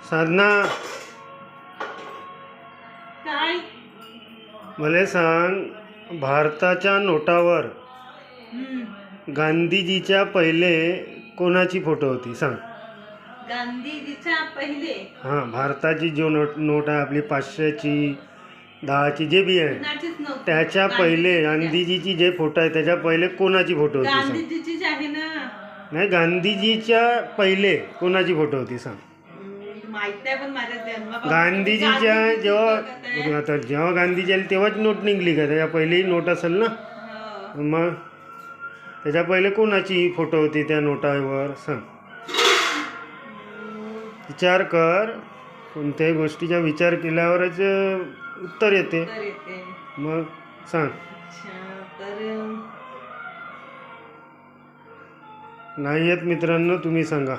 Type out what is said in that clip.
साधना, काय? मला सांग, भारताच्या नोटावर गांधीजीच्या पहिले कोणाची फोटो होती सांग. गांधीजीच्या पहिले हां, भारताची जो नोट आहे आपली 500ची 10ची जे बी आहे कुणाचीच नव्हती. त्याच्या पहिले गांधीजीची जे फोटो आहे त्याच्या पहिले कोणाची फोटो होती सांग. गांधीजीचीच आहे ना. नाही, गांधीजीच्या पहिले कोणाची फोटो होती सांग. माहित नाही पण माझ्या जन्मापासून गांधीजीच्या गांधीजीचीच जेव्हा बघत आहे. आता जेव्हा गांधीजी आले तेव्हाच नोट निघली का? त्याच्या पहिलेही नोट असेल ना. हो. मग त्याच्या पहिले कोणाची फोटो होती त्या नोटावर सांग. विचार कर. कोणत्याही गोष्टीचा विचार केल्यावरच उत्तर येते. तर येते. मग सांग. अच्छा, तर नाही येत मित्रांनो, तुम्ही सांगा.